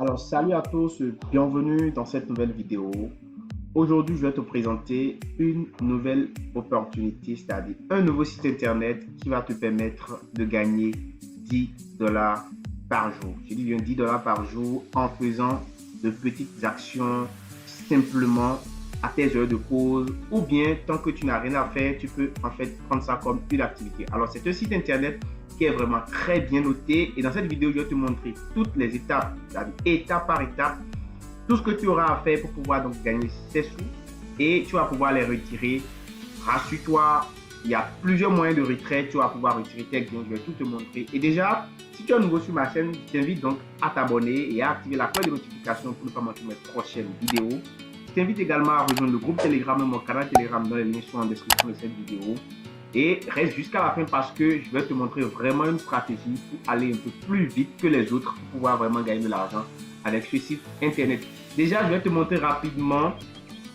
Alors, salut à tous, bienvenue dans cette nouvelle vidéo. Aujourd'hui, je vais te présenter une nouvelle opportunité, c'est-à-dire un nouveau site internet qui va te permettre de gagner 10 dollars par jour. Je dis bien 10 dollars par jour en faisant de petites actions simplement à tes heures de pause ou bien tant que tu n'as rien à faire, tu peux en fait prendre ça comme une activité. Alors, c'est un site internet qui est vraiment très bien noté et dans cette vidéo, je vais te montrer toutes les étapes, étape par étape, tout ce que tu auras à faire pour pouvoir donc gagner ces sous et tu vas pouvoir les retirer. Rassure-toi, il y a plusieurs moyens de retrait, tu vas pouvoir retirer tes gains, je vais tout te montrer. Et déjà, si tu es nouveau sur ma chaîne, je t'invite donc à t'abonner et à activer la cloche de notification pour ne pas manquer mes prochaines vidéos. Je t'invite également à rejoindre le groupe Telegram et mon canal Telegram dans les liens sont en description de cette vidéo. Et reste jusqu'à la fin parce que je vais te montrer vraiment une stratégie pour aller un peu plus vite que les autres pour pouvoir vraiment gagner de l'argent avec ce site internet. Déjà, je vais te montrer rapidement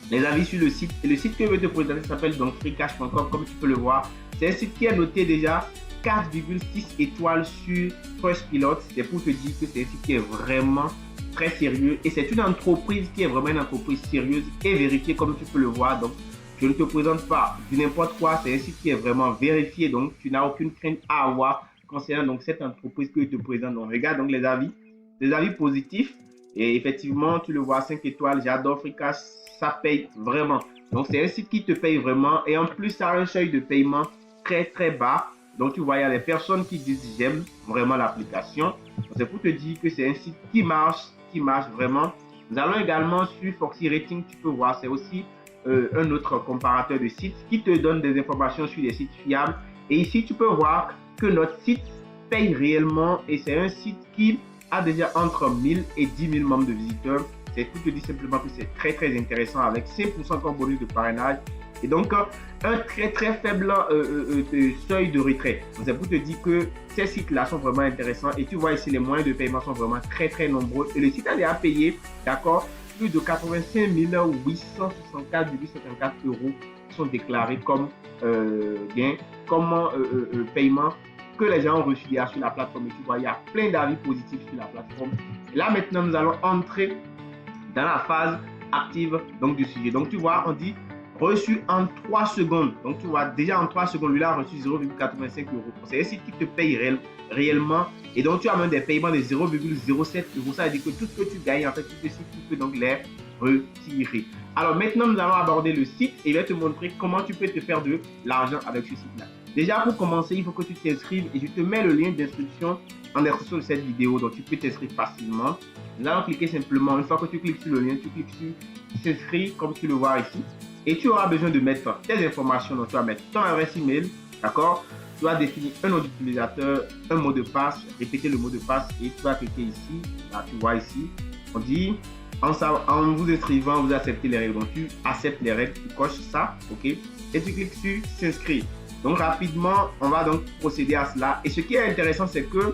les avis sur le site. Et le site que je vais te présenter s'appelle donc freecash.com comme tu peux le voir. C'est un site qui est noté déjà 4,6 étoiles sur Trustpilot. C'est pour te dire que c'est un site qui est vraiment très sérieux et c'est une entreprise qui est vraiment une entreprise sérieuse et vérifiée comme tu peux le voir. Donc, je ne te présente pas du n'importe quoi, c'est un site qui est vraiment vérifié, donc tu n'as aucune crainte à avoir concernant donc cette entreprise que je te présente. Donc regarde donc les avis positifs et effectivement tu le vois 5 étoiles, j'adore Freecash, ça paye vraiment. Donc c'est un site qui te paye vraiment et en plus ça a un seuil de paiement très bas. Donc tu vois, il y a des personnes qui disent j'aime vraiment l'application. C'est pour te dire que c'est un site qui marche vraiment. Nous allons également sur Foxy Rating, tu peux voir, c'est aussi un autre comparateur de sites qui te donne des informations sur des sites fiables. Et ici, tu peux voir que notre site paye réellement et c'est un site qui a déjà entre 1000 et 10 000 membres de visiteurs. C'est pour te dire simplement que c'est très intéressant avec 5% comme bonus de parrainage et donc un très faible seuil de retrait. C'est pour te dire que ces sites-là sont vraiment intéressants et tu vois ici les moyens de paiement sont vraiment très nombreux et le site a déjà payé, d'accord, plus de 85 864,54 € sont déclarés comme gain, comme paiement que les gens ont reçu hier sur la plateforme. Et tu vois, il y a plein d'avis positifs sur la plateforme. Et là, maintenant, nous allons entrer dans la phase active donc, du sujet. Donc, tu vois, on dit reçu en 3 secondes. Donc, tu vois, déjà en 3 secondes, lui, a reçu 0,85 €. C'est un site qui te paye réellement. Et donc, tu as même des paiements de 0,07 €. Ça veut dire que tout ce que tu gagnes, en fait, tout ce site, tu peux donc les retirer. Alors, maintenant, nous allons aborder le site et je vais te montrer comment tu peux te faire de l'argent avec ce site-là. Déjà, pour commencer, il faut que tu t'inscrives et je te mets le lien d'inscription en description de cette vidéo. Donc, tu peux t'inscrire facilement. Nous allons cliquer simplement. Une fois que tu cliques sur le lien, tu cliques sur s'inscrire comme tu le vois ici. Et tu auras besoin de mettre tes informations. Donc, tu vas mettre ton adresse email, d'accord? Tu vas définir un nom d'utilisateur, un mot de passe, répéter le mot de passe et tu vas cliquer ici. Là, tu vois ici, on dit en vous inscrivant, vous acceptez les règles. Donc, tu acceptes les règles, tu coches ça, ok? Et tu cliques sur s'inscrire. Donc, rapidement, on va donc procéder à cela. Et ce qui est intéressant, c'est que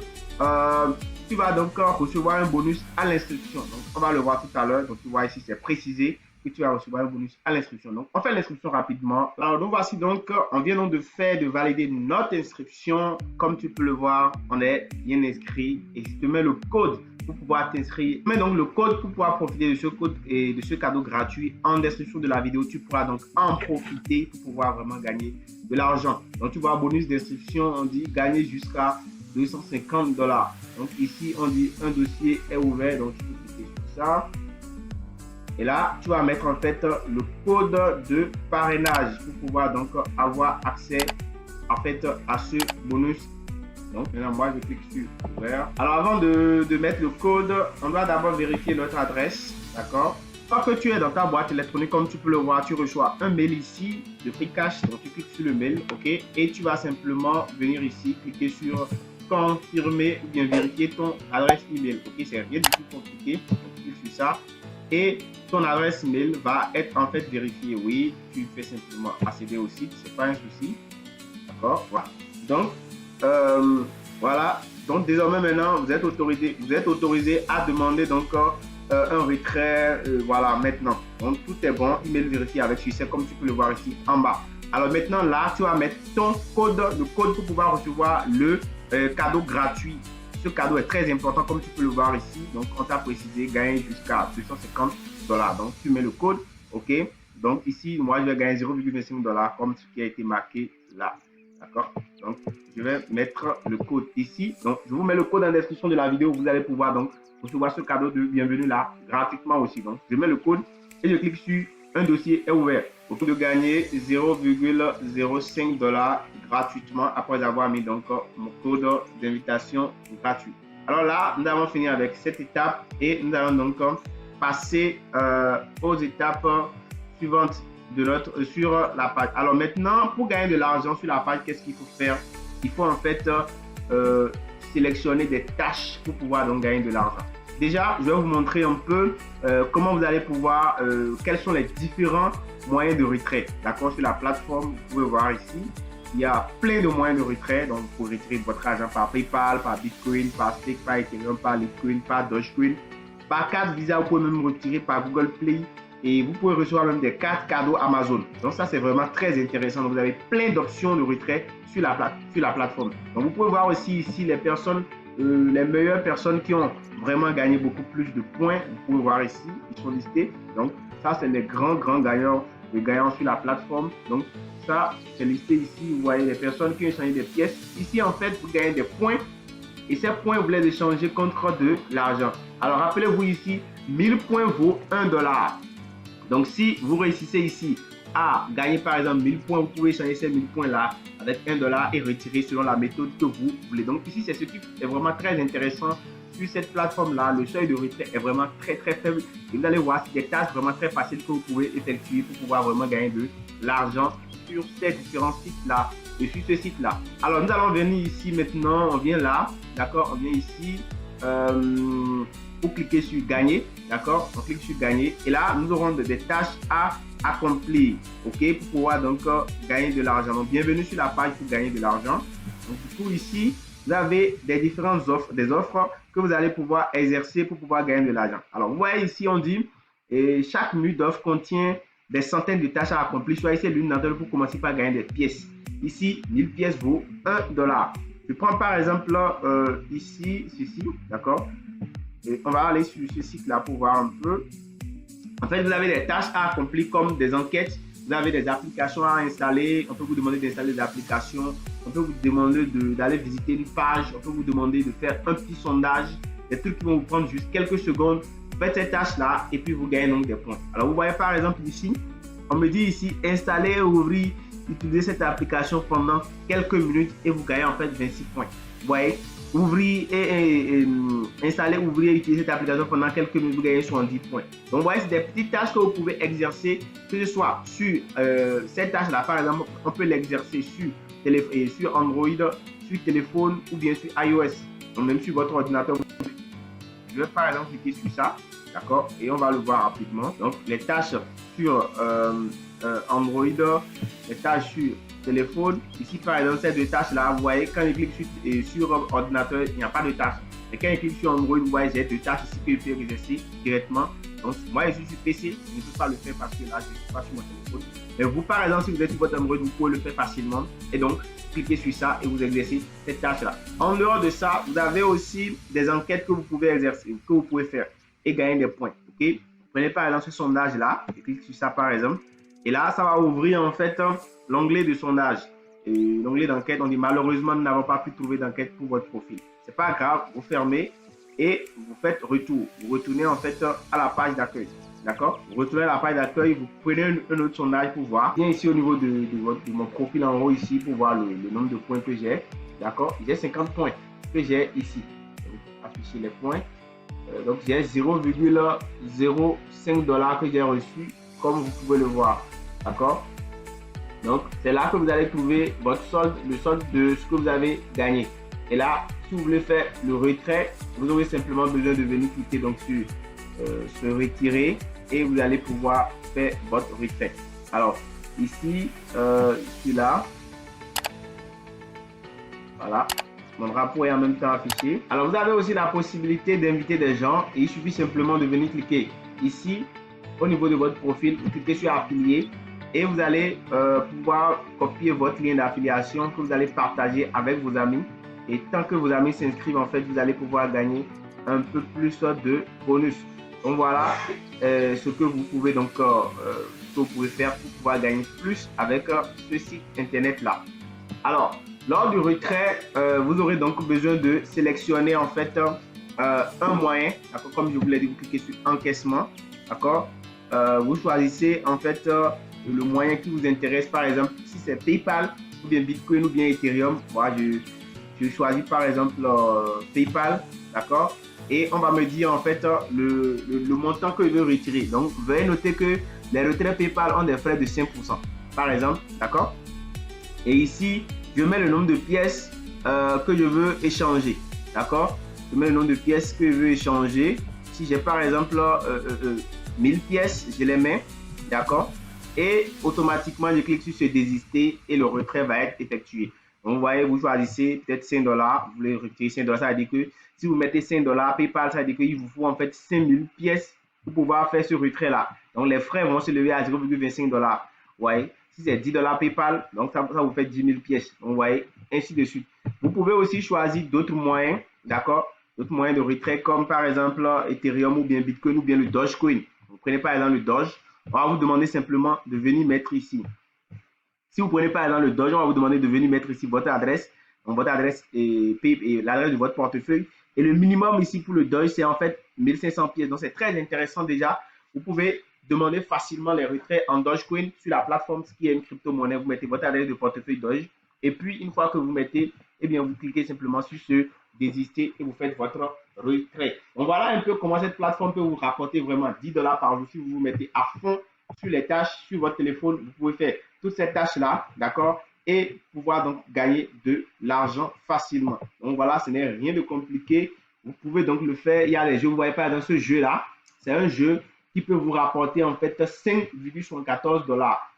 tu vas donc recevoir un bonus à l'inscription. Donc, on va le voir tout à l'heure. Donc, tu vois ici, c'est précisé que tu vas recevoir un bonus à l'inscription. Donc, on fait l'inscription rapidement. Alors, nous voici donc, on vient donc de valider notre inscription. Comme tu peux le voir, on est bien inscrit. Et je te mets le code pour pouvoir t'inscrire. Mais donc le code pour pouvoir profiter de ce code et de ce cadeau gratuit en description de la vidéo. Tu pourras donc en profiter pour pouvoir vraiment gagner de l'argent. Donc, tu vois, bonus d'inscription, on dit gagner jusqu'à 250 $. Donc, ici, on dit un dossier est ouvert. Donc, tu peux cliquer sur ça. Et là, tu vas mettre en fait le code de parrainage pour pouvoir donc avoir accès en fait à ce bonus. Donc, maintenant, moi, je clique sur ouvert. Alors, avant de mettre le code, on doit d'abord vérifier notre adresse. D'accord? Quand que tu es dans ta boîte électronique, comme tu peux le voir, tu reçois un mail ici de Freecash. Donc, tu cliques sur le mail, ok? Et tu vas simplement venir ici, cliquer sur confirmer ou bien vérifier ton adresse email. Ok? C'est rien du tout compliqué. Donc, tu cliques sur ça. Et ton adresse email va être en fait vérifiée. Oui, tu fais simplement accéder au site, c'est pas un souci. D'accord? Voilà. Donc, voilà. Donc, désormais, maintenant, vous êtes autorisé à demander donc un retrait. Voilà, maintenant. Donc, tout est bon. Email vérifié avec succès, comme tu peux le voir ici en bas. Alors, maintenant, là, tu vas mettre ton code, le code pour pouvoir recevoir le cadeau gratuit. ce cadeau est très important comme tu peux le voir ici. Donc, on t'a précisé gagner jusqu'à 250 $. Donc, tu mets le code, ok. Donc, ici, moi, je vais gagner 0,25 $ comme ce qui a été marqué là. D'accord? Donc, je vais mettre le code ici. Donc, je vous mets le code en description de la vidéo. Vous allez pouvoir donc recevoir ce cadeau de bienvenue là gratuitement aussi. Donc, je mets le code et je clique sur un dossier est ouvert. Au de gagner 0,05 $ gratuitement après avoir mis donc mon code d'invitation gratuit. Alors là, nous avons fini avec cette étape et nous allons donc passer aux étapes suivantes de sur la page. Alors maintenant, pour gagner de l'argent sur la page, qu'est-ce qu'il faut faire? Il faut en fait sélectionner des tâches pour pouvoir donc gagner de l'argent. Déjà, je vais vous montrer un peu comment vous allez pouvoir, quels sont les différents moyens de retrait. D'accord, sur la plateforme, vous pouvez voir ici, il y a plein de moyens de retrait. Donc, vous pouvez retirer votre argent par PayPal, par Bitcoin, par Stake, par Ethereum, par Litecoin, par Dogecoin. Par carte Visa, vous pouvez même retirer par Google Play. Et vous pouvez recevoir même des cartes cadeaux Amazon. Donc ça, c'est vraiment très intéressant. Donc, vous avez plein d'options de retrait sur la plateforme. Donc, vous pouvez voir aussi ici les personnes, les meilleures personnes qui ont vraiment gagné beaucoup plus de points. Vous pouvez voir ici, ils sont listés. Donc, ça, c'est les grands gagnants, les gagnants sur la plateforme. Donc, ça, c'est listé ici. Vous voyez les personnes qui ont échangé des pièces. Ici, en fait, vous gagnez des points. Et ces points, vous les échanger contre de l'argent. Alors, rappelez-vous ici, 1000 points vaut 1 $. Donc, si vous réussissez ici à gagner par exemple 1000 points, vous pouvez changer ces 1000 points là avec 1 $ et retirer selon la méthode que vous voulez. Donc, ici, c'est ce qui est vraiment très intéressant sur cette plateforme là. Le seuil de retrait est vraiment très faible. Et vous allez voir, c'est des tâches vraiment très faciles que vous pouvez effectuer pour pouvoir vraiment gagner de l'argent sur ces différents sites là et sur ce site là. Alors, nous allons venir ici maintenant. On vient là, d'accord? On vient ici. Pour cliquer sur gagner, d'accord, on clique sur gagner et là nous aurons des tâches à accomplir, ok, pour pouvoir donc gagner de l'argent. Donc bienvenue sur la page pour gagner de l'argent. Donc du coup ici vous avez des différentes offres, des offres que vous allez pouvoir exercer pour pouvoir gagner de l'argent. Alors vous voyez ici on dit et chaque menu d'offre contient des centaines de tâches à accomplir. Choisissez l'une d'entre elles pour commencer par gagner des pièces. Ici 1000 pièces vaut 1 $. Je prends par exemple ici ceci, d'accord. Et on va aller sur ce site-là pour voir un peu. En fait, vous avez des tâches à accomplir comme des enquêtes. Vous avez des applications à installer. On peut vous demander d'installer des applications. On peut vous demander d'aller visiter une page. On peut vous demander de faire un petit sondage. Des trucs qui vont vous prendre juste quelques secondes. Vous faites ces tâches-là et puis vous gagnez donc des points. Alors, vous voyez par exemple ici, on me dit ici, installer, ouvrir, utiliser cette application pendant quelques minutes et vous gagnez en fait 26 points. Vous voyez? Ouvrir et installer, ouvrir et utiliser cette application pendant quelques minutes, vous gagnez 70 points. Donc, vous voyez, c'est des petites tâches que vous pouvez exercer, que ce soit sur cette tâche-là, par exemple, on peut l'exercer sur Android, sur téléphone ou bien sur iOS, donc même sur votre ordinateur. Je vais par exemple cliquer sur ça, d'accord, et on va le voir rapidement. Donc, les tâches sur Android, les tâches sur téléphone. Ici, par exemple, ces deux tâches-là, vous voyez, quand je clique sur ordinateur, il n'y a pas de tâche. Et quand je clique sur Android, vous voyez, j'ai deux tâches ici que je peux exercer directement. Donc, moi, je suis sur PC, je ne peux pas le faire parce que là, je ne suis pas sur mon téléphone. Mais vous, par exemple, si vous êtes sur votre Android, vous pouvez le faire facilement. Et donc, cliquez sur ça et vous exercez cette tâche-là. En dehors de ça, vous avez aussi des enquêtes que vous pouvez exercer, que vous pouvez faire et gagner des points. Ok? Prenez par exemple ce sondage-là, je clique sur ça par exemple. Et là, ça va ouvrir en fait l'onglet de sondage. Et l'onglet d'enquête, on dit malheureusement, nous n'avons pas pu trouver d'enquête pour votre profil. C'est pas grave, vous fermez et vous faites retour. Vous retournez en fait à la page d'accueil. D'accord? Vous retournez à la page d'accueil, vous prenez un autre sondage pour voir. Viens ici au niveau de mon profil en haut ici pour voir le nombre de points que j'ai. D'accord? J'ai 50 points que j'ai ici. Afficher les points. Donc j'ai 0,05 $ que j'ai reçu, comme vous pouvez le voir. D'accord? Donc c'est là que vous allez trouver votre solde, le solde de ce que vous avez gagné. Et là, si vous voulez faire le retrait, vous aurez simplement besoin de venir cliquer donc sur se retirer et vous allez pouvoir faire votre retrait. Alors ici, celui-là, voilà. Mon rapport est en même temps affiché. Alors, vous avez aussi la possibilité d'inviter des gens et il suffit simplement de venir cliquer ici au niveau de votre profil. Vous cliquez sur affilier et vous allez pouvoir copier votre lien d'affiliation que vous allez partager avec vos amis Et tant que vos amis s'inscrivent, en fait, vous allez pouvoir gagner un peu plus de bonus. Donc voilà ce que vous pouvez donc ce que vous pouvez faire pour pouvoir gagner plus avec ce site internet là. Alors, lors du retrait, vous aurez donc besoin de sélectionner en fait un moyen, d'accord, comme je vous l'ai dit, vous cliquez sur encaissement, d'accord. Vous choisissez en fait le moyen qui vous intéresse, par exemple, si c'est PayPal ou bien Bitcoin ou bien Ethereum. Moi, je choisis par exemple PayPal, d'accord. Et on va me dire en fait le montant que je veux retirer. Donc, veuillez noter que les retraits PayPal ont des frais de 5%, par exemple, d'accord. Et ici, je mets le nombre de pièces que je veux échanger, d'accord. Je mets le nombre de pièces que je veux échanger. Si j'ai par exemple 1000 pièces, je les mets, d'accord. Et automatiquement, je clique sur ce désister et le retrait va être effectué. Donc, vous voyez, vous choisissez peut-être 5 $, vous voulez retirer 5 $, ça veut dire que si vous mettez 5 $, PayPal, ça veut dire qu'il vous faut en fait 5000 pièces pour pouvoir faire ce retrait-là. Donc, les frais vont se lever à 0,25 $. Vous voyez, si c'est 10 $ PayPal, donc ça vous fait 10 000 pièces. Donc, vous voyez, ainsi de suite. Vous pouvez aussi choisir d'autres moyens, d'accord, d'autres moyens de retrait comme par exemple Ethereum ou bien Bitcoin ou bien le Dogecoin. Vous prenez par exemple le Doge, on va vous demander simplement de venir mettre ici. Si vous prenez par exemple le Doge, on va vous demander de venir mettre ici votre adresse, donc votre adresse et l'adresse de votre portefeuille. Et le minimum ici pour le Doge, c'est en fait 1500 pièces. Donc c'est très intéressant déjà. Vous pouvez demander facilement les retraits en Dogecoin sur la plateforme qui est une crypto-monnaie. Vous mettez votre adresse de portefeuille Doge. Et puis, une fois que vous mettez, eh bien, vous cliquez simplement sur ce désister et vous faites votre retrait. Donc voilà un peu comment cette plateforme peut vous rapporter vraiment 10 $ par jour si vous vous mettez à fond sur les tâches sur votre téléphone. Vous pouvez faire toutes ces tâches-là, d'accord, et pouvoir donc gagner de l'argent facilement. Donc voilà, ce n'est rien de compliqué. Vous pouvez donc le faire. Il y a les jeux, vous voyez pas dans ce jeu-là, c'est un jeu qui peut vous rapporter en fait 5,14 $.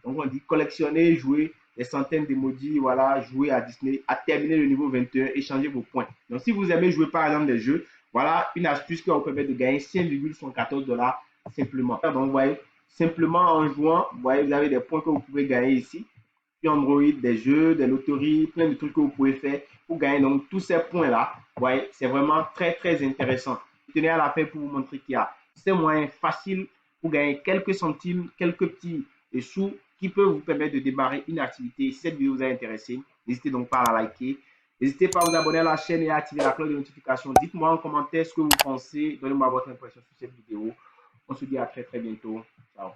Donc on dit collectionner, jouer des centaines d'emojis, voilà, jouer à Disney, à terminer le niveau 21, échanger vos points. Donc si vous aimez jouer par exemple des jeux, voilà une astuce qui va vous permettre de gagner 5,14 $ simplement. Donc vous voyez, simplement en jouant, vous voyez, vous avez des points que vous pouvez gagner ici. Sur Android, des jeux, des loteries, plein de trucs que vous pouvez faire pour gagner donc tous ces points-là. Vous voyez, c'est vraiment très, très intéressant. Je tenais à la faire pour vous montrer qu'il y a ces moyens faciles pour gagner quelques centimes, quelques petits sous qui peuvent vous permettre de démarrer une activité. Si cette vidéo vous a intéressé, n'hésitez donc pas à la liker. N'hésitez pas à vous abonner à la chaîne et à activer la cloche de notification. Dites-moi en commentaire ce que vous pensez. Donnez-moi votre impression sur cette vidéo. On se dit à très très bientôt. Ciao.